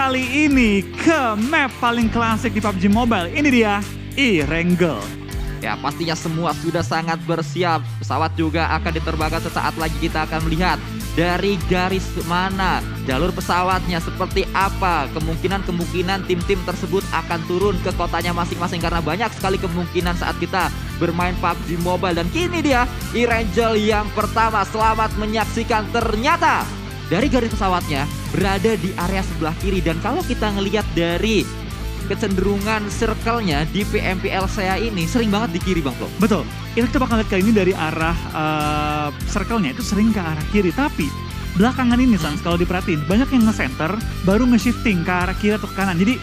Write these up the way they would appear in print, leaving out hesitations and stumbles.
kali ini ke map paling klasik di PUBG Mobile. Ini dia, Erangel. Ya pastinya semua sudah sangat bersiap. Pesawat juga akan diterbangkan sesaat lagi. Kita akan melihat dari garis mana jalur pesawatnya seperti apa. Kemungkinan tim-tim tersebut akan turun ke kotanya masing-masing. Karena banyak sekali kemungkinan saat kita bermain PUBG Mobile. Dan kini dia Erangel yang pertama. Selamat menyaksikan, ternyata dari garis pesawatnya berada di area sebelah kiri. Dan kalau kita ngelihat dari kecenderungan circle-nya di PMPL-SEA ini sering banget di kiri, Bang Flo. Betul, itu kita bakal lihat kali ini dari arah circle-nya itu sering ke arah kiri. Tapi belakangan ini Sans, kalau diperhatiin banyak yang nge-center baru nge-shifting ke arah kiri atau ke kanan. Jadi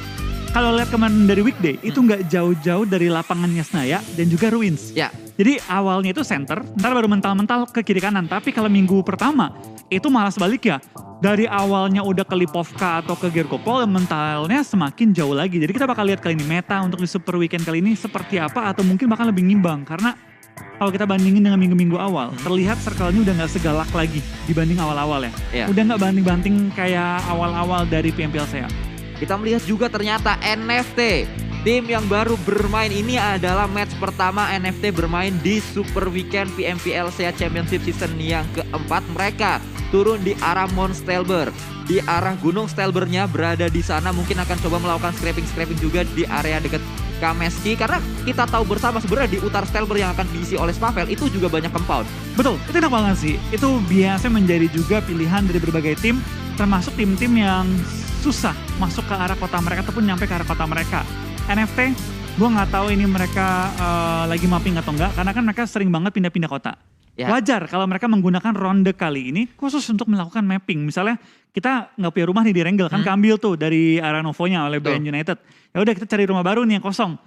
kalau lihat kemarin dari weekday itu nggak jauh-jauh dari lapangannya Snaya dan juga Ruins. Ya. Jadi awalnya itu center, ntar baru mental-mental ke kiri kanan. Tapi kalau minggu pertama itu malah sebalik ya. Dari awalnya udah ke Lipovka atau ke Gergopol, mentalnya semakin jauh lagi. Jadi kita bakal lihat kali ini meta untuk di Super Weekend kali ini seperti apa, atau mungkin bakal lebih ngimbang. Karena kalau kita bandingin dengan minggu-minggu awal, terlihat circle-nya udah gak segalak lagi dibanding awal-awal ya. Udah gak banting-banting kayak awal-awal dari PMPL-SEA. Kita melihat juga ternyata NFT. Tim yang baru bermain ini adalah match pertama NFT bermain di Super Weekend PMPL-SEA Championship Season yang keempat. Mereka turun di arah Mount Stelber. Di arah Gunung Stelbernya berada di sana. Mungkin akan coba melakukan scraping juga di area dekat Kameski. Karena kita tahu bersama sebenarnya di utara Stelber yang akan diisi oleh Spavel itu juga banyak compound. Betul, itu enak banget sih. Itu biasa menjadi juga pilihan dari berbagai tim. Termasuk tim-tim yang susah masuk ke arah kota mereka ataupun nyampe ke arah kota mereka. NFT, gue nggak tahu ini mereka lagi mapping atau enggak, karena kan mereka sering banget pindah-pindah kota. Ya. Wajar kalau mereka menggunakan ronde kali ini khusus untuk melakukan mapping. Misalnya kita nggak punya rumah nih di Erangel, kan keambil tuh dari arah Novonya oleh Bayern United. Ya udah kita cari rumah baru nih yang kosong.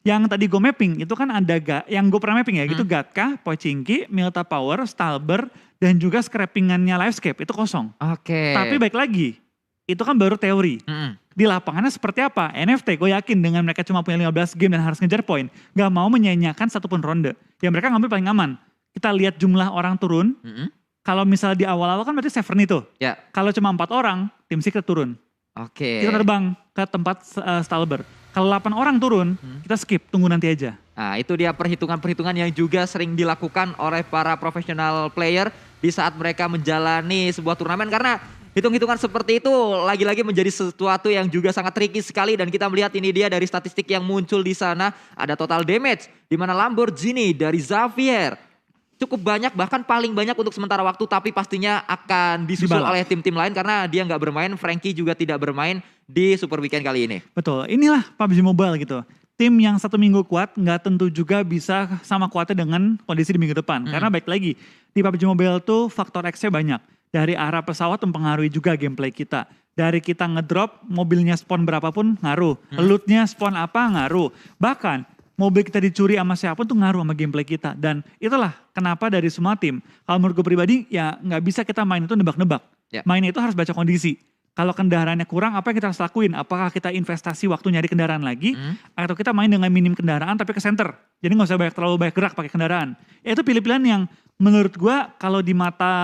Yang tadi gue mapping itu kan ada yang gue pernah mapping ya, gitu Gatka, Pochinki, Milta Power, Stalber, dan juga scrappingannya Livescape itu kosong. Oke. Tapi baik lagi, itu kan baru teori. Di lapangannya seperti apa? NFT gue yakin dengan mereka cuma punya 15 game dan harus ngejar poin, gak mau menyanyiakan satupun ronde. Ya mereka ngambil paling aman. Kita lihat jumlah orang turun. Kalau misalnya di awal-awal kan berarti Severn itu. Ya. Kalau cuma 4 orang, tim Secret turun. Oke. Kita terbang ke tempat Stalber. Kalau 8 orang turun, kita skip, tunggu nanti aja. Nah itu dia perhitungan-perhitungan yang juga sering dilakukan oleh para professional player di saat mereka menjalani sebuah turnamen. Karena hitung-hitungan seperti itu lagi-lagi menjadi sesuatu yang juga sangat tricky sekali. Dan kita melihat ini dia dari statistik yang muncul di sana. Ada total damage di mana Lamborghini dari Xavier cukup banyak, bahkan paling banyak untuk sementara waktu. Tapi pastinya akan disusul oleh tim-tim lain karena dia nggak bermain. Frankie juga tidak bermain di Super Weekend kali ini. Betul, inilah PUBG Mobile gitu. Tim yang 1 minggu kuat nggak tentu juga bisa sama kuatnya dengan kondisi di minggu depan. Karena baik lagi, di PUBG Mobile tuh faktor X-nya banyak. Dari arah pesawat mempengaruhi juga gameplay kita. Dari kita ngedrop, mobilnya spawn berapapun ngaruh. Lootnya spawn apa ngaruh. Bahkan mobil kita dicuri sama siapapun tuh ngaruh sama gameplay kita. Dan itulah kenapa dari semua tim, kalau menurut gue pribadi ya nggak bisa kita main itu nebak-nebak. Mainnya itu harus baca kondisi. Kalau kendaraannya kurang, apa yang kita harus lakuin? Apakah kita investasi waktu nyari kendaraan lagi? Atau kita main dengan minim kendaraan tapi ke center? Jadi nggak usah terlalu banyak gerak pakai kendaraan. Ya, itu pilih-pilihan yang menurut gue kalau di mata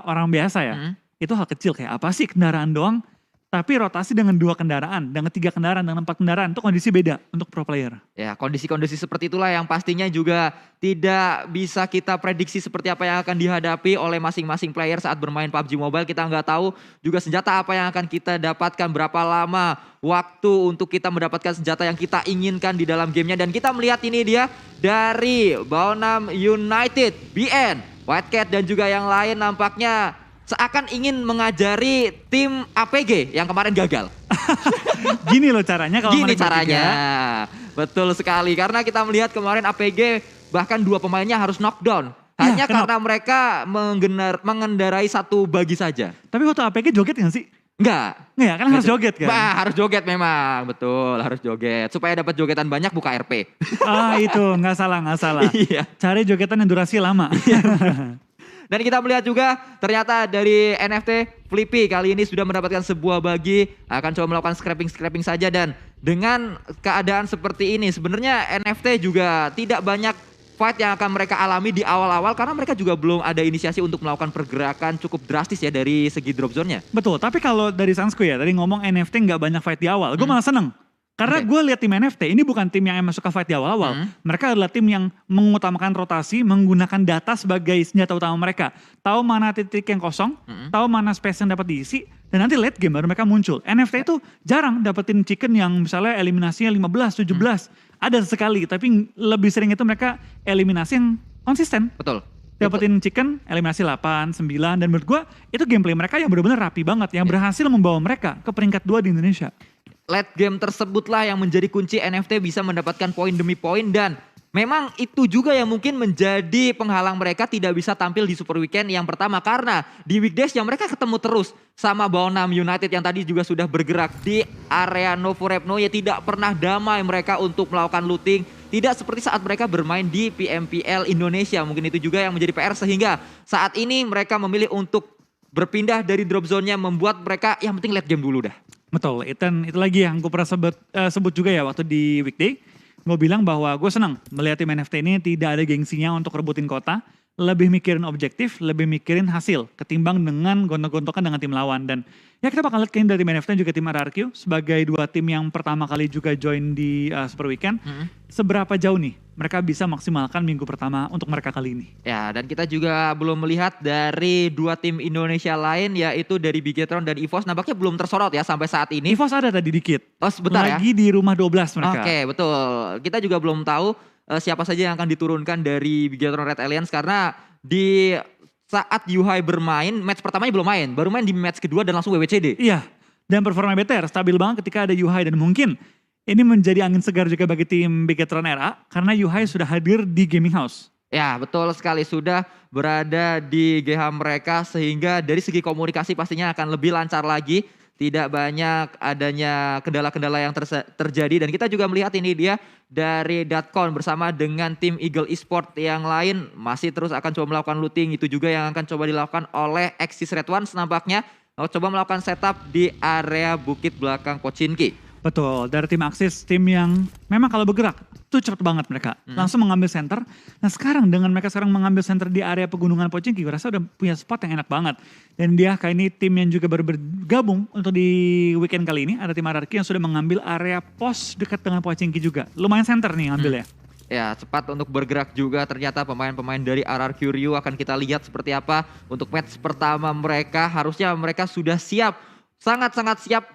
orang biasa ya, itu hal kecil. Kayak apa sih kendaraan doang? Tapi rotasi dengan 2 kendaraan, dengan 3 kendaraan, dengan 4 kendaraan, itu kondisi beda untuk pro player. Ya, kondisi-kondisi seperti itulah yang pastinya juga tidak bisa kita prediksi seperti apa yang akan dihadapi oleh masing-masing player saat bermain PUBG Mobile. Kita nggak tahu juga senjata apa yang akan kita dapatkan, berapa lama waktu untuk kita mendapatkan senjata yang kita inginkan di dalam gamenya. Dan kita melihat ini dia dari Baonam United, BN, White Cat dan juga yang lain nampaknya seakan ingin mengajari tim APG yang kemarin gagal. Gini loh caranya kalau Gini caranya. Betul sekali. Karena kita melihat kemarin APG bahkan 2 pemainnya harus knockdown. Hanya karena mereka mengendarai 1 bagi saja. Tapi waktu APG joget gak sih? Enggak. Enggak, kan harus joget kan? Harus joget memang. Betul, harus joget. Supaya dapat jogetan banyak buka RP. Itu gak salah. Iya. Cari jogetan yang durasi lama. Dan kita melihat juga ternyata dari NFT Flippy kali ini sudah mendapatkan sebuah bagi, akan coba melakukan scraping saja. Dan dengan keadaan seperti ini sebenarnya NFT juga tidak banyak fight yang akan mereka alami di awal-awal karena mereka juga belum ada inisiasi untuk melakukan pergerakan cukup drastis ya dari segi drop zone-nya. Betul, tapi kalau dari Sansku ya, tadi ngomong NFT nggak banyak fight di awal, gue malah seneng. Karena gue lihat tim NFT, ini bukan tim yang emang suka fight di awal-awal. Mereka adalah tim yang mengutamakan rotasi, menggunakan data sebagai senjata utama mereka. Tahu mana titik yang kosong, tahu mana space yang dapat diisi, dan nanti late game baru mereka muncul. NFT itu jarang dapetin chicken yang misalnya eliminasinya 15, 17. Ada sekali, tapi lebih sering itu mereka eliminasi yang konsisten. Betul. Dapetin chicken, eliminasi 8, 9, dan menurut gue itu gameplay mereka yang benar-benar rapi banget, yang berhasil membawa mereka ke peringkat 2 di Indonesia. Late game tersebutlah yang menjadi kunci NFT bisa mendapatkan poin demi poin dan memang itu juga yang mungkin menjadi penghalang mereka tidak bisa tampil di Super Weekend yang pertama karena di weekdays yang mereka ketemu terus sama Baonam United yang tadi juga sudah bergerak di area Novo Repno ya tidak pernah damai mereka untuk melakukan looting. Tidak seperti saat mereka bermain di PMPL Indonesia. Mungkin itu juga yang menjadi PR sehingga saat ini mereka memilih untuk berpindah dari drop zone-nya membuat mereka yang penting late game dulu dah. Betul, itu lagi yang gue pernah sebut juga ya waktu di weekday. Gue bilang bahwa gue senang melihat tim NFT ini tidak ada gengsinya untuk rebutin kota. Lebih mikirin objektif, lebih mikirin hasil. Ketimbang dengan gontok-gontokan dengan tim lawan. Dan ya kita bakal lihat kayaknya dari tim NFT dan juga tim RRQ. Sebagai dua tim yang pertama kali juga join di Super Weekend. Seberapa jauh nih mereka bisa maksimalkan minggu pertama untuk mereka kali ini. Ya dan kita juga belum melihat dari dua tim Indonesia lain yaitu dari Bigetron dan EVOS. Nampaknya belum tersorot ya sampai saat ini. EVOS ada tadi dikit. Oh sebentar ya. Lagi di rumah 12 mereka. Oke betul. Kita juga belum tahu siapa saja yang akan diturunkan dari Bigetron Red Alliance karena di saat Yuhai bermain, match pertamanya belum main, baru main di match kedua dan langsung WWCD. Iya, dan performa BTR stabil banget ketika ada Yuhai dan mungkin ini menjadi angin segar juga bagi tim Bigetron RA karena Yuhai sudah hadir di Gaming House. Ya betul sekali sudah berada di GH mereka sehingga dari segi komunikasi pastinya akan lebih lancar lagi. Tidak banyak adanya kendala-kendala yang terjadi dan kita juga melihat ini dia dari Datcon bersama dengan tim Eagle Esport yang lain masih terus akan coba melakukan looting. Itu juga yang akan coba dilakukan oleh Axis Red Ones nampaknya coba melakukan setup di area bukit belakang Pochinki. Betul, dari tim Axis, tim yang memang kalau bergerak itu cepet banget mereka. Langsung mengambil center. Nah sekarang dengan mereka sekarang mengambil center di area pegunungan Pochinki, gue rasa udah punya spot yang enak banget. Dan dia kayak ini tim yang juga baru bergabung untuk di weekend kali ini. Ada tim RRQ yang sudah mengambil area pos dekat dengan Pochinki juga. Lumayan center nih ngambil ya. Ya cepat untuk bergerak juga ternyata pemain-pemain dari RRQ Rio akan kita lihat seperti apa. Untuk match pertama mereka harusnya mereka sudah siap. Sangat-sangat siap.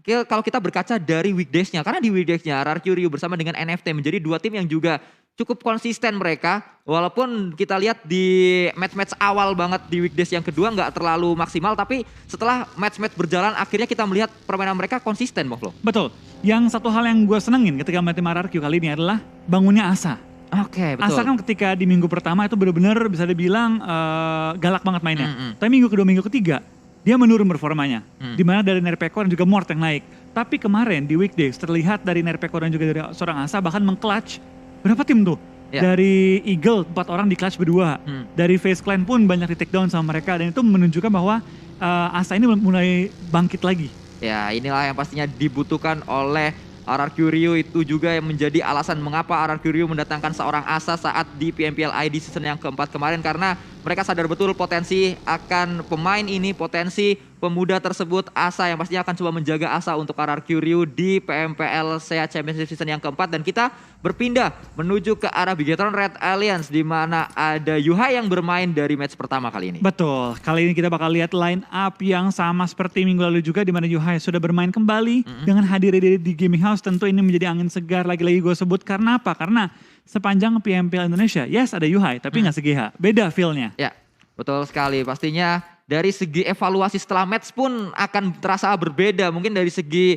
Kalau kita berkaca dari weekdays-nya, karena di weekdays-nya RRQ Rio bersama dengan NFT menjadi dua tim yang juga cukup konsisten mereka. Walaupun kita lihat di match-match awal banget di weekdays yang kedua nggak terlalu maksimal, tapi setelah match-match berjalan akhirnya kita melihat permainan mereka konsisten, Bang Flo. Betul, yang satu hal yang gue senengin ketika melihat tim RRQ kali ini adalah bangunnya Asa. Oke, betul. Asa kan ketika di minggu pertama itu benar-benar bisa dibilang galak banget mainnya. Tapi minggu kedua, minggu ketiga, dia menurun performanya. Dimana dari Nerpeko dan juga Mort yang naik. Tapi kemarin di weekdays terlihat dari Nerpeko dan juga dari seorang Asa bahkan meng-clutch berapa tim tuh? Ya. Dari Eagle 4 orang di clutch berdua. Dari FaZe Clan pun banyak di take down sama mereka. Dan itu menunjukkan bahwa Asa ini mulai bangkit lagi. Ya inilah yang pastinya dibutuhkan oleh RRQ Rio. Itu juga yang menjadi alasan mengapa RRQ Rio mendatangkan seorang Asa saat di PMPL ID season yang keempat kemarin. Karena mereka sadar betul potensi akan pemain ini, potensi pemuda tersebut, Asa yang pastinya akan coba menjaga Asa untuk RRQ Rio di PMPL SEA Championship season yang keempat. Dan kita berpindah menuju ke arah Bigetron Red Alliance di mana ada Yuhai yang bermain dari match pertama kali ini. Betul, kali ini kita bakal lihat line up yang sama seperti minggu lalu juga di mana Yuhai sudah bermain kembali dengan hadir di Gaming House. Tentu ini menjadi angin segar lagi-lagi gue sebut karena apa? Karena sepanjang PMPL Indonesia, yes ada Yuhai tapi nggak se-GH, beda feel-nya. Ya, betul sekali. Pastinya dari segi evaluasi setelah match pun akan terasa berbeda. Mungkin dari segi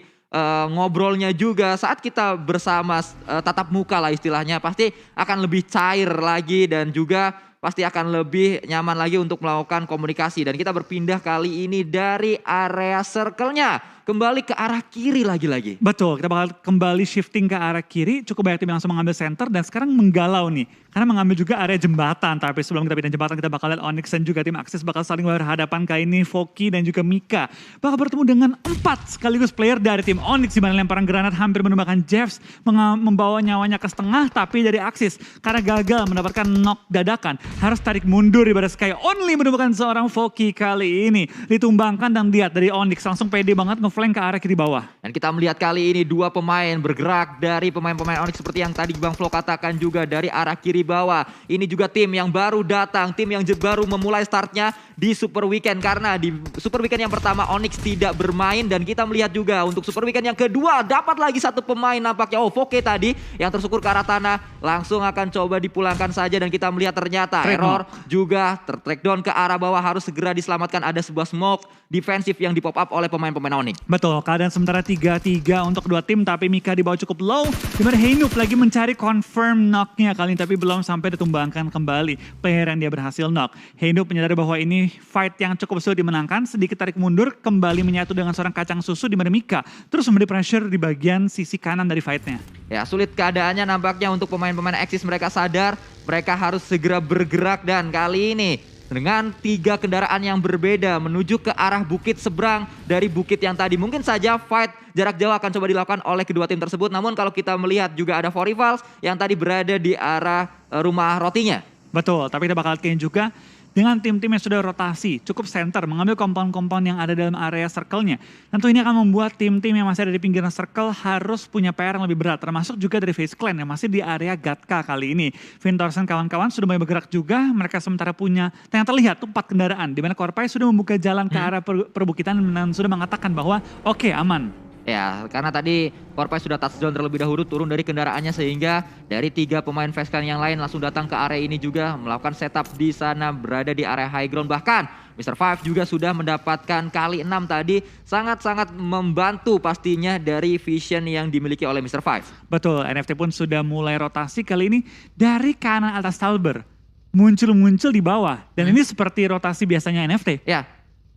ngobrolnya juga saat kita bersama tatap muka lah istilahnya. Pasti akan lebih cair lagi dan juga pasti akan lebih nyaman lagi untuk melakukan komunikasi. Dan kita berpindah kali ini dari area circle-nya kembali ke arah kiri lagi-lagi. Betul, kita bakal kembali shifting ke arah kiri, cukup banyak tim yang langsung mengambil center dan sekarang menggalau nih. Karena mengambil juga area jembatan, tapi sebelum kita pindah jembatan kita bakal lihat Onyx dan juga tim Axis bakal saling berhadapan kali ini Foki dan juga Mika. Bakal bertemu dengan 4 sekaligus player dari tim Onyx di mana lemparan granat hampir menumbangkan Jeffs membawa nyawanya ke setengah, tapi dari Axis karena gagal mendapatkan knock dadakan harus tarik mundur daripada Sky Only menemukan seorang Foki kali ini. Ditumbangkan dan lihat dari Onyx langsung pede banget ngeflank ke arah kiri bawah. Dan kita melihat kali ini 2 pemain bergerak dari pemain-pemain Onyx seperti yang tadi Bang Flo katakan juga dari arah kiri bawah. Ini juga tim yang baru datang, tim yang baru memulai startnya di Super Weekend. Karena di Super Weekend yang pertama Onyx tidak bermain dan kita melihat juga untuk Super Weekend yang kedua dapat lagi 1 pemain nampaknya. Oh, Foke tadi yang tersukur ke arah tanah langsung akan coba dipulangkan saja dan kita melihat ternyata Error juga tertrack down ke arah bawah, harus segera diselamatkan. Ada sebuah smoke defensif yang di pop up oleh pemain-pemain Onyx. Betul, keadaan sementara 3-3 untuk kedua tim tapi Mika di bawah cukup low. Dimana Heinuf lagi mencari confirm knock-nya kali ini tapi belum sampai ditumbangkan kembali player yang dia berhasil knock. Heinuf menyadari bahwa ini fight yang cukup sulit dimenangkan, sedikit tarik mundur kembali menyatu dengan seorang kacang susu di mana Mika terus memberi pressure di bagian sisi kanan dari fightnya. Ya, sulit keadaannya nampaknya untuk pemain-pemain Axis. Mereka sadar mereka harus segera bergerak dan kali ini dengan 3 kendaraan yang berbeda menuju ke arah bukit seberang dari bukit yang tadi. Mungkin saja fight jarak jauh akan coba dilakukan oleh kedua tim tersebut. Namun kalau kita melihat juga ada 4 rivals yang tadi berada di arah rumah rotinya. Betul, tapi kita bakal lihat juga dengan tim-tim yang sudah rotasi, cukup center, mengambil kompon-kompon yang ada dalam area circle-nya. Tentu ini akan membuat tim-tim yang masih ada di pinggiran circle harus punya PR yang lebih berat, termasuk juga dari FaZe Clan yang masih di area Gatka kali ini. Vintorsen kawan-kawan sudah mulai bergerak juga, mereka sementara punya, yang terlihat tuh 4 kendaraan, di mana Korpai sudah membuka jalan ke arah perbukitan dan sudah mengatakan bahwa oke, aman. Ya, karena tadi Korpai sudah touchdown terlebih dahulu turun dari kendaraannya sehingga dari 3 pemain FaZe Clan yang lain langsung datang ke area ini juga melakukan setup di sana berada di area high ground. Bahkan Mr. Five juga sudah mendapatkan kali 6 tadi, sangat-sangat membantu pastinya dari vision yang dimiliki oleh Mr. Five. Betul, NFT pun sudah mulai rotasi kali ini dari kanan atas Talber muncul-muncul di bawah dan ini seperti rotasi biasanya NFT. Ya.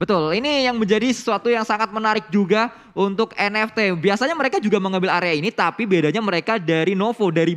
Betul, ini yang menjadi sesuatu yang sangat menarik juga untuk NFT. Biasanya mereka juga mengambil area ini, tapi bedanya mereka dari Novo, dari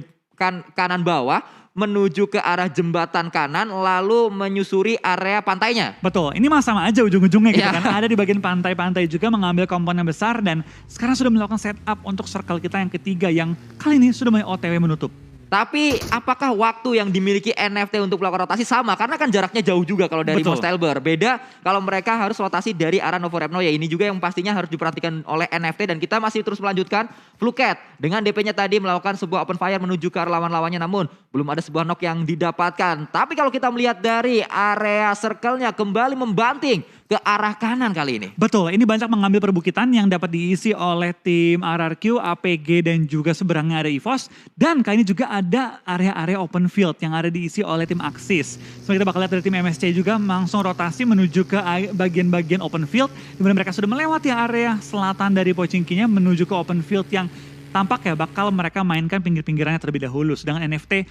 kanan bawah menuju ke arah jembatan kanan, lalu menyusuri area pantainya. Betul, ini sama aja ujung-ujungnya gitu kan. Ada di bagian pantai-pantai juga mengambil komponen besar dan sekarang sudah melakukan setup untuk circle kita yang ketiga yang kali ini sudah mulai OTW menutup. Tapi apakah waktu yang dimiliki NFT untuk melakukan rotasi sama? Karena kan jaraknya jauh juga kalau dari Mostelber. Beda kalau mereka harus rotasi dari arah Novo Repno. Ya ini juga yang pastinya harus diperhatikan oleh NFT. Dan kita masih terus melanjutkan Fluket dengan DP-nya tadi melakukan sebuah open fire menuju ke arah lawan-lawannya. Namun belum ada sebuah knock yang didapatkan. Tapi kalau kita melihat dari area circle-nya kembali membanting ke arah kanan kali ini. Betul, ini banyak mengambil perbukitan yang dapat diisi oleh tim RRQ, APG dan juga seberangnya ada EVOS. Dan kali ini juga ada area-area open field yang ada diisi oleh tim Axis. So kita bakal lihat dari tim MSC juga langsung rotasi menuju ke bagian-bagian open field. Di mana mereka sudah melewati area selatan dari Pochinkinya menuju ke open field yang tampak ya bakal mereka mainkan pinggir-pinggirannya terlebih dahulu. Sedangkan NFT,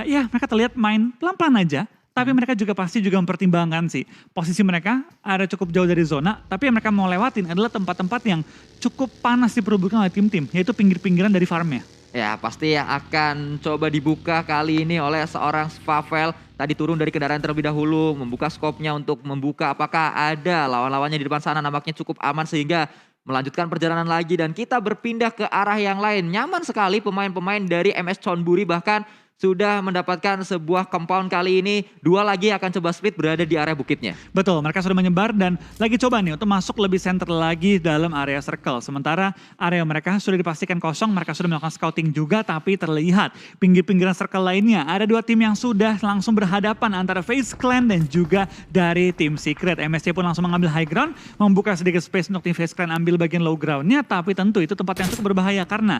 ya mereka terlihat main pelan-pelan aja. Tapi mereka juga pasti juga mempertimbangkan sih. Posisi mereka ada cukup jauh dari zona, tapi yang mereka mau lewatin adalah tempat-tempat yang cukup panas diperebutkan oleh tim-tim, yaitu pinggir-pinggiran dari farmnya. Ya pasti yang akan coba dibuka kali ini oleh seorang Spavel. Tadi turun dari kendaraan terlebih dahulu, membuka skopnya untuk membuka apakah ada lawan-lawannya di depan sana, nampaknya cukup aman sehingga melanjutkan perjalanan lagi. Dan kita berpindah ke arah yang lain. Nyaman sekali pemain-pemain dari MS Chonburi bahkan sudah mendapatkan sebuah compound kali ini. 2 lagi akan coba split berada di area bukitnya. Betul, mereka sudah menyebar dan lagi coba nih untuk masuk lebih center lagi dalam area circle. Sementara area mereka sudah dipastikan kosong, mereka sudah melakukan scouting juga tapi terlihat pinggir-pinggiran circle lainnya. Ada 2 tim yang sudah langsung berhadapan antara FaZe Clan dan juga dari tim Secret. MSC pun langsung mengambil high ground, membuka sedikit space untuk tim FaZe Clan ambil bagian low groundnya, tapi tentu itu tempat yang cukup berbahaya karena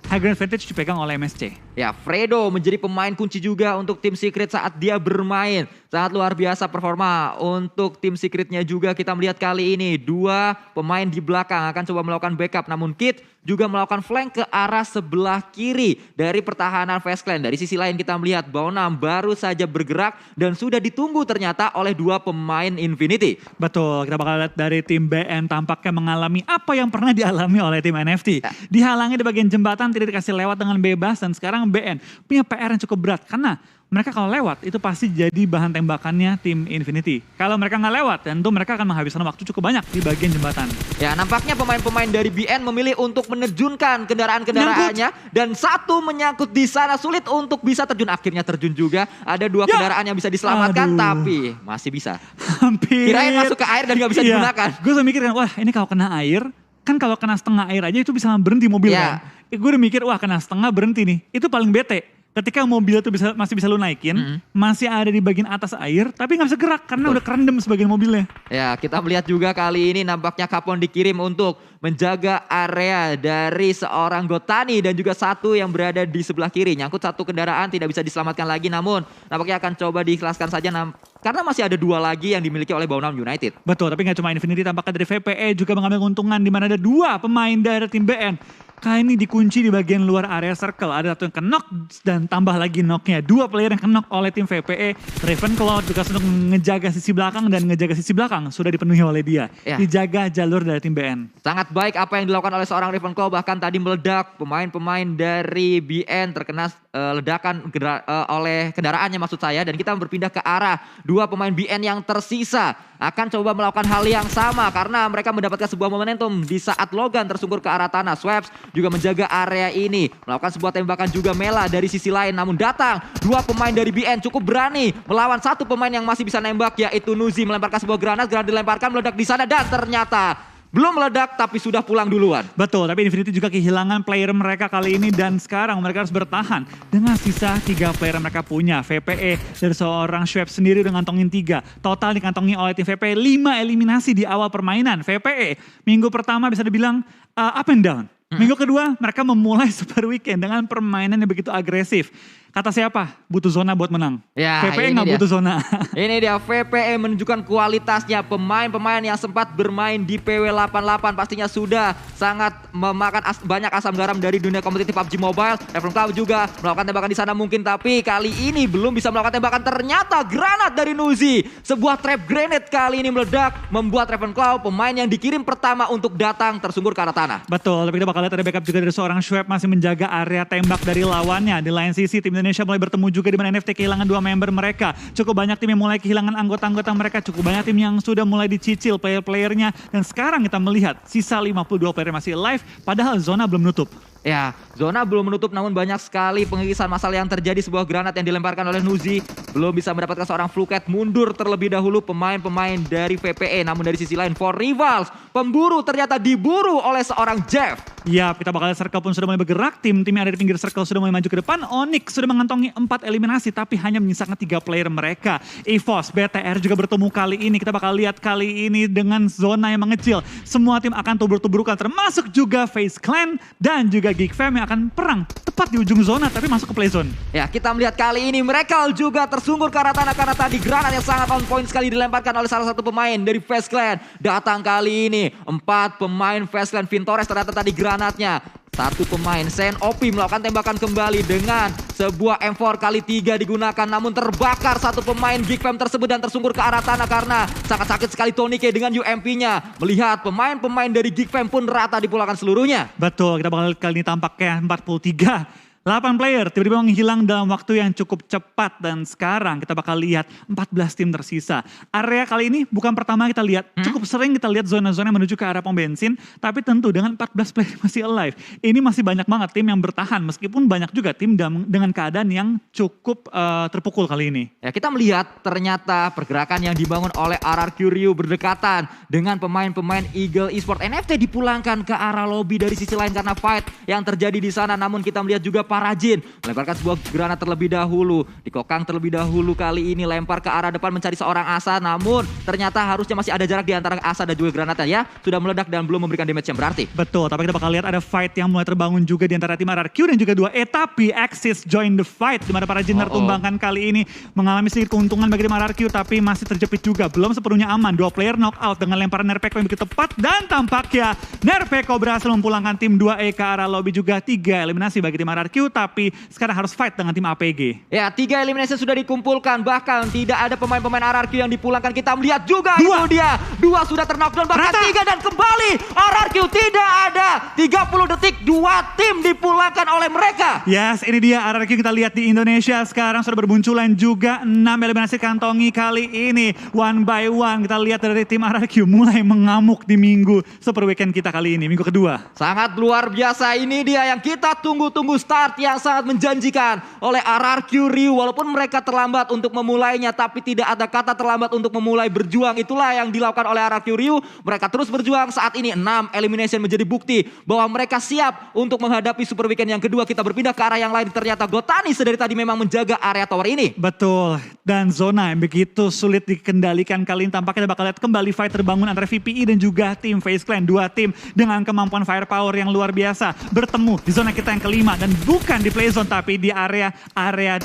high ground advantage dipegang oleh MSC. Ya, Fredo menjadi pemain kunci juga untuk tim Secret saat dia bermain. Sangat luar biasa performa untuk tim Secretnya juga. Kita melihat kali ini 2 pemain di belakang akan coba melakukan backup. Namun Kid juga melakukan flank ke arah sebelah kiri dari pertahanan Fast Clan. Dari sisi lain kita melihat Baonam baru saja bergerak dan sudah ditunggu ternyata oleh 2 pemain Infinity. Betul, kita bakal lihat dari tim BN tampaknya mengalami apa yang pernah dialami oleh tim NFT. Ya. Dihalangi di bagian jembatan, tidak dikasih lewat dengan bebas, dan sekarang BN punya PR yang cukup berat karena mereka kalau lewat itu pasti jadi bahan tembakannya tim Infinity. Kalau mereka nggak lewat, tentu mereka akan menghabiskan waktu cukup banyak di bagian jembatan. Ya, nampaknya pemain-pemain dari BN memilih untuk menerjunkan kendaraan-kendaraannya dan satu menyangkut di sana, sulit untuk bisa terjun. Akhirnya terjun juga. Ada 2 kendaraan yang bisa diselamatkan, tapi masih bisa. Hampir. Kirain masuk ke air dan nggak bisa digunakan. Gue udah mikir kan, wah ini kalau kena air, kan kalau kena setengah air aja itu bisa berhenti mobil Iya. kan. Gue udah mikir, wah kena setengah berhenti nih. Itu paling bete. Ketika mobil itu masih bisa lu naikin, masih ada di bagian atas air, tapi nggak bisa gerak karena udah kerendam sebagian mobilnya. Ya, kita melihat juga kali ini nampaknya Capone dikirim untuk menjaga area dari seorang Gotani dan juga satu yang berada di sebelah kiri. Nyangkut satu kendaraan tidak bisa diselamatkan lagi, namun nampaknya akan coba diikhlaskan saja karena masih ada 2 lagi yang dimiliki oleh Baonam United. Betul, tapi nggak cuma Infinity, tampaknya dari VPE juga mengambil keuntungan di mana ada 2 pemain dari tim BN. Kali ini dikunci di bagian luar area circle. Ada 1 yang kenok dan tambah lagi knocknya. 2 player yang kenok oleh tim VPE. Ravenclaw juga untuk ngejaga sisi belakang dan ngejaga sisi belakang sudah dipenuhi oleh dia. Ya. Dijaga jalur dari tim BN. Sangat baik apa yang dilakukan oleh seorang Ravenclaw, bahkan tadi meledak. Pemain-pemain dari BN terkena ledakan oleh kendaraannya maksud saya. Dan kita berpindah ke arah 2 pemain BN yang tersisa. Akan coba melakukan hal yang sama karena mereka mendapatkan sebuah momentum di saat Logan tersungkur ke arah tanah. Swaps juga menjaga area ini, melakukan sebuah tembakan juga Mela dari sisi lain. Namun datang 2 pemain dari BN cukup berani melawan 1 pemain yang masih bisa nembak, yaitu Nuzi melemparkan sebuah granat dilemparkan meledak di sana dan ternyata belum meledak tapi sudah pulang duluan. Betul, tapi Infinity juga kehilangan player mereka kali ini dan sekarang mereka harus bertahan dengan sisa 3 player mereka punya. VPE dari seorang Schwab sendiri udah ngantongin 3. Total dikantongi oleh tim VPE 5 eliminasi di awal permainan. VPE minggu pertama bisa dibilang up and down. Minggu kedua mereka memulai Super Weekend dengan permainan yang begitu agresif. Kata siapa? Butuh zona buat menang. Ya, VPE ini nggak dia. butuh zona. Ini dia VPE menunjukkan kualitasnya. Pemain-pemain yang sempat bermain di PW88 pastinya sudah sangat memakan banyak asam garam dari dunia kompetitif PUBG Mobile. Ravenclaw juga melakukan tembakan di sana mungkin, tapi kali ini belum bisa melakukan tembakan. Ternyata granat dari Nuzi, sebuah trap grenade kali ini meledak, membuat Ravenclaw pemain yang dikirim pertama untuk datang tersungkur ke arah tanah. Betul, tapi kita bakal lihat ada backup juga dari seorang Schwab masih menjaga area tembak dari lawannya. Di lain sisi tim Indonesia mulai bertemu juga di mana NFT kehilangan 2 member mereka. Cukup banyak tim yang mulai kehilangan anggota-anggota mereka. Cukup banyak tim yang sudah mulai dicicil player-playernya. Dan sekarang kita melihat sisa 52 player masih live padahal zona belum nutup. Ya, zona belum menutup namun banyak sekali pengikisan massal yang terjadi. Sebuah granat yang dilemparkan oleh Nuzi belum bisa mendapatkan seorang Fluket. Mundur terlebih dahulu pemain-pemain dari VPE. Namun dari sisi lain For Rivals, pemburu ternyata diburu oleh seorang Jeff. Ya, kita bakal lihat circle pun sudah mulai bergerak. Tim-tim yang ada di pinggir circle sudah mulai maju ke depan. Onyx sudah mengantongi 4 eliminasi tapi hanya menyisakan 3 player mereka. EVOS, BTR juga bertemu kali ini. Kita bakal lihat kali ini dengan zona yang mengecil. Semua tim akan tubruk-tubrukan termasuk juga FaZe Clan dan juga Geek Fam yang akan perang tepat di ujung zona tapi masuk ke play zone. Ya, kita melihat kali ini mereka juga tersungkur ke arah tanah karena tadi granat yang sangat on point sekali dilemparkan oleh salah satu pemain dari FaZe Clan. Datang kali ini 4 pemain FaZe Clan. Vintores ternyata tadi granatnya. 1 pemain Sen OP melakukan tembakan kembali dengan sebuah M4 kali 3 digunakan, namun terbakar 1 pemain Geek Fam tersebut dan tersungkur ke arah tanah karena sangat sakit sekali Tony K dengan UMP-nya. Melihat pemain-pemain dari Geek Fam pun rata dipulangkan seluruhnya. Betul, kita bakal lihat kali ini tampaknya 43. 8 player tiba-tiba menghilang dalam waktu yang cukup cepat dan sekarang kita bakal lihat 14 tim tersisa. Area kali ini bukan pertama kita lihat, cukup sering kita lihat zona-zona yang menuju ke arah pom bensin, tapi tentu dengan 14 player masih alive. Ini masih banyak banget tim yang bertahan meskipun banyak juga tim dengan keadaan yang cukup terpukul kali ini. Ya, kita melihat ternyata pergerakan yang dibangun oleh RRQ Ryu berdekatan dengan pemain-pemain Eagle Esport. NFT dipulangkan ke arah lobby dari sisi lain karena fight yang terjadi di sana, namun kita melihat juga Farajin melemparkan sebuah granat terlebih dahulu. Dikokang terlebih dahulu kali ini, lempar ke arah depan mencari seorang Asa. Namun ternyata harusnya masih ada jarak di antara Asa dan juga granatnya ya. Sudah meledak dan belum memberikan damage yang berarti. Betul, tapi kita bakal lihat ada fight yang mulai terbangun juga di antara tim RRQ dan juga 2E. Tapi Axis join the fight di mana para Jin tertumbangkan kali ini mengalami sedikit keuntungan bagi tim RRQ tapi masih terjepit juga. Belum sepenuhnya aman. 2 player knockout dengan lemparan Nerpeko yang begitu tepat dan tampaknya Nerpeko berhasil memulangkan tim 2E ke arah lobby juga. 3 eliminasi bagi tim RRQ tapi sekarang harus fight dengan tim APG. Ya, 3 eliminasi sudah dikumpulkan. Bahkan tidak ada pemain-pemain RRQ yang dipulangkan. Kita melihat juga 2. itu dia. 2 sudah terknockdown bahkan 3 dan kembali RRQ tidak ada. 30 detik 2 tim dipulangkan oleh mereka. Yes, ini dia RRQ kita lihat di Indonesia sekarang sudah bermunculan juga 6 eliminasi kantongi kali ini. One by one kita lihat dari tim RRQ mulai mengamuk di minggu super weekend kita kali ini, minggu kedua. Sangat luar biasa, ini dia yang kita tunggu-tunggu, start yang sangat menjanjikan oleh RRQ Ryu. Walaupun mereka terlambat untuk memulainya, tapi tidak ada kata terlambat untuk memulai berjuang. Itulah yang dilakukan oleh RRQ Ryu. Mereka terus berjuang, saat ini 6 elimination menjadi bukti bahwa mereka siap untuk menghadapi super weekend yang kedua. Kita berpindah ke arah yang lain, ternyata Gotani sedari tadi memang menjaga area tower ini. Betul, dan zona yang begitu sulit dikendalikan kali ini. Tampaknya kita bakal lihat kembali fight terbangun antara VPI dan juga tim FaZe Clan. 2 tim dengan kemampuan firepower yang luar biasa bertemu di zona kita yang kelima dan bukan di play zone tapi di area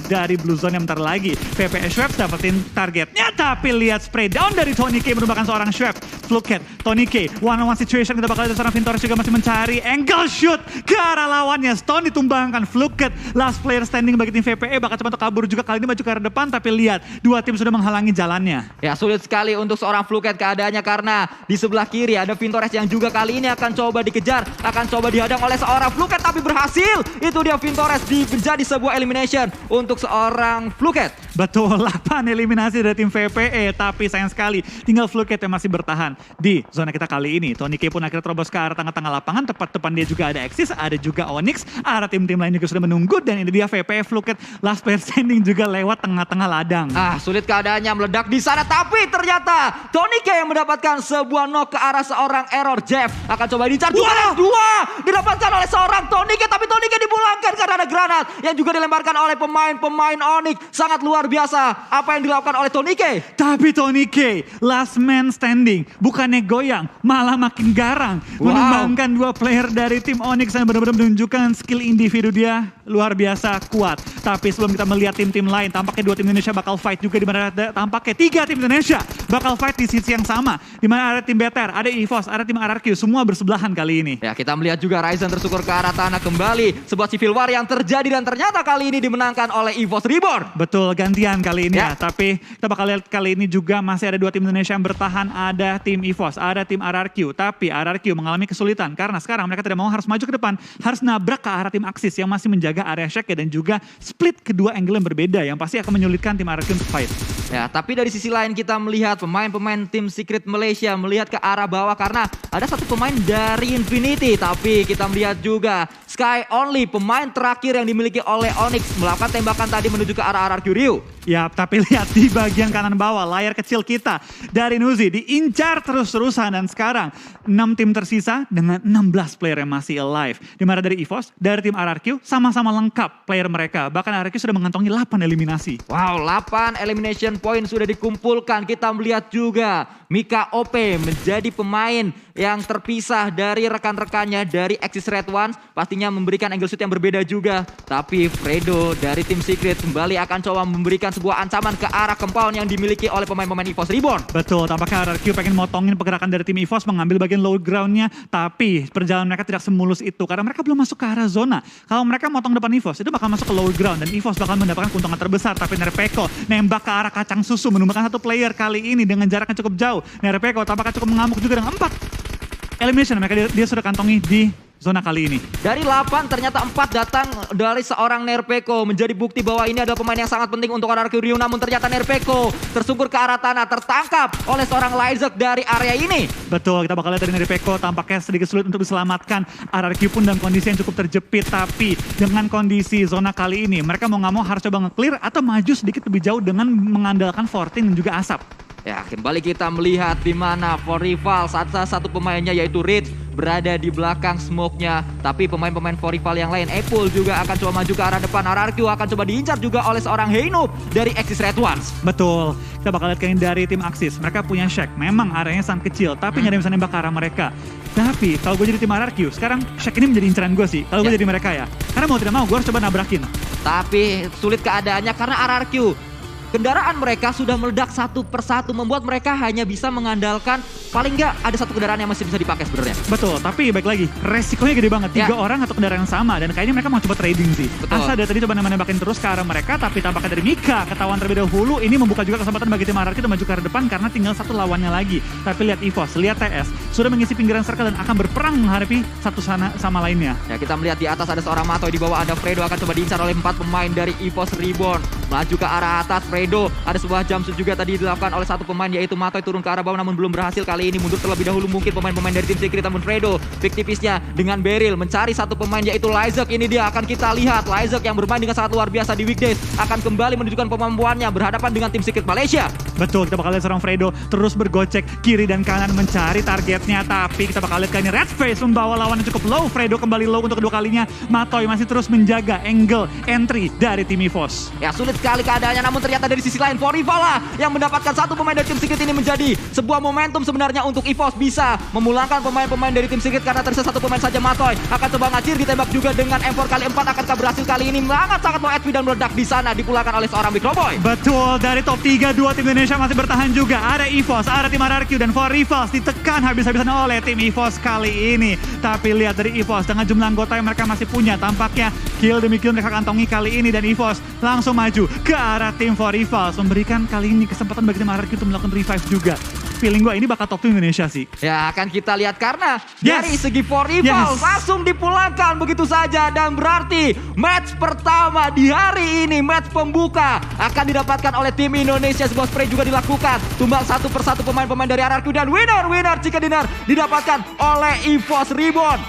dari blue zone yang bentar lagi. VPS Schweppes dapetin targetnya tapi lihat spray down dari Tony K merupakan seorang Schweppes. Fluket, Tony K, one-on-one situation, kita bakal lihat seorang Vintorez juga masih mencari angle shoot ke arah lawannya. Stone ditumbangkan, Fluket last player standing bagi tim VPE bakal coba untuk kabur juga kali ini maju ke arah depan tapi lihat 2 tim sudah menghalangi jalannya. Ya, sulit sekali untuk seorang Fluket keadaannya karena di sebelah kiri ada Vintorez yang juga kali ini akan coba dikejar, akan coba dihadang oleh seorang Fluket tapi berhasil. Itu dia Vintorez menjadi sebuah elimination untuk seorang Fluket. Betul, 8 eliminasi dari tim VPE tapi sayang sekali tinggal Fluket yang masih bertahan di zona kita kali ini. Tony K pun akhirnya terobos ke arah tengah-tengah lapangan, tepat depan dia juga ada Axis, ada juga Onyx, arah tim-tim lain juga sudah menunggu dan ini dia VPE Fluket last player standing juga lewat tengah-tengah ladang. Sulit keadaannya, meledak di sana tapi ternyata Tony K yang mendapatkan sebuah knock ke arah seorang Error. Jeff akan coba diincar juga, 2 didapatkan oleh seorang Tony K tapi Tony K dipulangkan karena ada granat yang juga dilemparkan oleh pemain Onyx. Sangat luar biasa apa yang dilakukan oleh Tony K. Tapi Tony K last man standing, bukannya goyang malah makin garang. Menumbangkan 2 player dari tim Onyx yang benar-benar menunjukkan skill individu dia luar biasa kuat. Tapi sebelum kita melihat tim-tim lain, tampaknya 2 tim Indonesia bakal fight juga di mana tampaknya 3 tim Indonesia bakal fight di sisi yang sama. Di mana ada tim BTR, ada EVOS, ada tim RRQ, semua bersebelahan kali ini. Ya, kita melihat juga Ryzen tersukur ke arah tanah kembali. Sebuah civil war yang terjadi dan ternyata kali ini dimenangkan oleh EVOS Reborn. Betul, gantian kali ini ya. Tapi kita bakal lihat kali ini juga masih ada 2 tim Indonesia yang bertahan. Ada tim EVOS, ada tim RRQ. Tapi RRQ mengalami kesulitan karena sekarang mereka tidak mau harus maju ke depan. Harus nabrak ke arah tim Axis yang masih menjaga area shake dan juga split kedua angle yang berbeda yang pasti akan menyulitkan tim RRQ untuk fight. Ya, tapi dari sisi lain kita melihat pemain-pemain tim Secret Malaysia melihat ke arah bawah karena ada satu pemain dari Infinity. Tapi kita melihat juga Sky Only, pemain terakhir yang dimiliki oleh Onyx, melakukan tembakan tadi menuju ke arah RRQ Ryu. Ya, tapi lihat di bagian kanan bawah layar kecil kita dari Nuzi diincar terus-terusan dan sekarang 6 tim tersisa dengan 16 player yang masih alive. Dimana dari EVOS, dari tim RRQ sama-sama lengkap player mereka. Bahkan RRQ sudah mengantongi 8 eliminasi. Wow, 8 elimination point sudah dikumpulkan. Kita melihat juga Mika OP menjadi pemain yang terpisah dari rekan-rekannya dari Axis Red Ones. Pastinya memberikan angle shoot yang berbeda juga. Tapi Fredo dari tim Secret kembali akan coba memberikan sebuah ancaman ke arah compound yang dimiliki oleh pemain-pemain EVOS Reborn. Betul, tampaknya RRQ pengen motongin pergerakan dari tim EVOS, mengambil bagian low groundnya. Tapi perjalanan mereka tidak semulus itu karena mereka belum masuk ke arah zona. Kalau mereka motong depan EVOS, itu bakal masuk ke low ground dan EVOS bakal mendapatkan keuntungan terbesar. Tapi Nerpeko nembak ke arah kacang susu, menumbangkan 1 player kali ini dengan jarak yang cukup jauh. Nerpeko tampaknya cukup mengamuk juga dengan 4 elimination mereka dia sudah kantongi di zona kali ini. Dari 8 ternyata 4 datang dari seorang Nerpeko, menjadi bukti bahwa ini adalah pemain yang sangat penting untuk RRQ Ryu. Namun ternyata Nerpeko tersungkur ke arah tanah, tertangkap oleh seorang Lyzek dari area ini. Betul, kita bakal lihat dari Nerpeko tampaknya sedikit sulit untuk diselamatkan. RRQ pun dalam kondisi yang cukup terjepit, tapi dengan kondisi zona kali ini mereka mau nggak mau harus coba nge-clear atau maju sedikit lebih jauh dengan mengandalkan 14 dan juga asap. Ya, kembali kita melihat di mana For Rival salah satu pemainnya yaitu Rich berada di belakang smoke-nya. Tapi pemain-pemain For Rival yang lain, Apple juga akan coba maju ke arah depan. RRQ akan coba diincar juga oleh seorang Heino dari Axis Red Ones. Betul, kita bakal lihat kain dari tim Axis. Mereka punya Shack, memang areanya sangat kecil, tapi nggak ada yang bisa nembak ke arah mereka. Tapi kalau gue jadi tim RRQ, sekarang Shack ini menjadi incaran gue sih. Kalau gue jadi mereka ya, karena mau tidak mau gue harus coba nabrakin. Tapi sulit keadaannya karena RRQ kendaraan mereka sudah meledak satu persatu, membuat mereka hanya bisa mengandalkan paling nggak ada satu kendaraan yang masih bisa dipakai sebenarnya. Betul, tapi baik lagi, resikonya gede banget. 3 orang atau kendaraan yang sama, dan kayaknya mereka mau coba trading sih. Betul. Asa dari tadi coba nembakin terus ke arah mereka, tapi tampaknya dari Mika ketahuan terlebih dahulu. Ini membuka juga kesempatan bagi tim RRQ untuk maju ke arah depan karena tinggal satu lawannya lagi. Tapi lihat EVOS, lihat TS, sudah mengisi pinggiran circle dan akan berperang menghadapi satu sana sama lainnya. Ya, kita melihat di atas ada seorang Matoy, di bawah ada Fredo, akan coba diincar oleh 4 pemain dari EVOS Reborn. Maju ke arah atas Fredo, ada sebuah jumpsuit juga tadi dilakukan oleh satu pemain yaitu Matoy, turun ke arah bawah namun belum berhasil. Kali ini mundur terlebih dahulu mungkin pemain-pemain dari tim Secret, namun Fredo fiktifisnya dengan Beryl mencari satu pemain yaitu Lyzek. Ini dia akan kita lihat Lyzek yang bermain dengan sangat luar biasa di weekdays akan kembali menunjukkan kemampuannya berhadapan dengan tim Secret Malaysia. Betul, kita bakal lihat seorang Fredo terus bergocek kiri dan kanan mencari targetnya, tapi kita bakal lihat kali ini Red Face membawa lawannya cukup low. Fredo kembali low untuk kedua kalinya. Matoy masih terus menjaga angle entry dari tim EVOS. Ya, sulit sekali keadaannya, namun ternyata dari sisi lain For Rival lah yang mendapatkan satu pemain dari tim Secret. Ini menjadi sebuah momentum sebenarnya untuk EVOS bisa memulangkan pemain-pemain dari tim Secret karena tersisa satu pemain saja. Matoy akan coba ngacir, ditembak juga dengan M4 kali 4. Akankah berhasil kali ini? Sangat low HP dan meledak di sana, dipulangkan oleh seorang Microboy. Betul, dari top 3 2 tim Indonesia masih bertahan juga. Ada EVOS, ada tim RRQ, dan For Rivals ditekan habis-habisan oleh tim EVOS kali ini. Tapi lihat dari EVOS dengan jumlah anggota yang mereka masih punya, tampaknya kill demi kill mereka kantongi kali ini, dan EVOS langsung maju ke arah tim For Rivals, memberikan kali ini kesempatan bagi tim RRQ untuk melakukan revive juga. Feeling gue ini bakal top 2 Indonesia sih. Ya, akan kita lihat karena dari segi For Rivals langsung dipulangkan begitu saja, dan berarti match pertama di hari ini, match pembuka akan didapatkan oleh tim Indonesia. Sebuah spray juga dilakukan, tumbang satu persatu pemain-pemain dari RRQ, dan winner chicken dinner didapatkan oleh EVOS Reborn.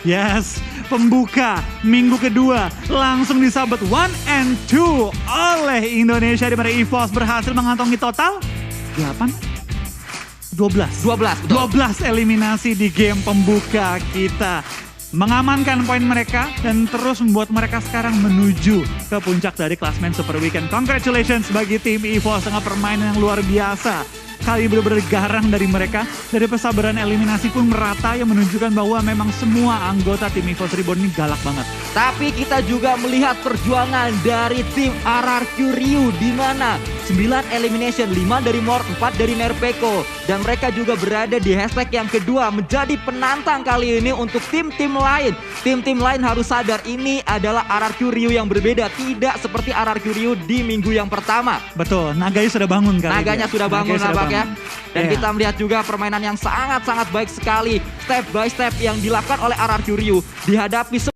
Yes, pembuka minggu kedua langsung disabet 1 and 2 oleh Indonesia, di mana EVOS berhasil mengantongi total 12 eliminasi di game pembuka kita. Mengamankan poin mereka dan terus membuat mereka sekarang menuju ke puncak dari klasmen Super Weekend. Congratulations bagi tim EVOS dengan permainan yang luar biasa. Kali benar-benar garang dari mereka. Dari persabaran eliminasi pun merata, yang menunjukkan bahwa memang semua anggota tim EVOS Reborn ini galak banget. Tapi kita juga melihat perjuangan dari tim RRQ Ryu, di mana 9 elimination, 5 dari Mort, 4 dari Nerpeko. Dan mereka juga berada di hashtag yang kedua, menjadi penantang kali ini untuk tim-tim lain. Tim-tim lain harus sadar ini adalah RRQ Ryu yang berbeda, tidak seperti RRQ Ryu di minggu yang pertama. Betul, Naganya sudah bangun kali. Naganya sudah bangun nampaknya. Dan kita melihat juga permainan yang sangat-sangat baik sekali, step by step yang dilakukan oleh RRQ Ryu dihadapi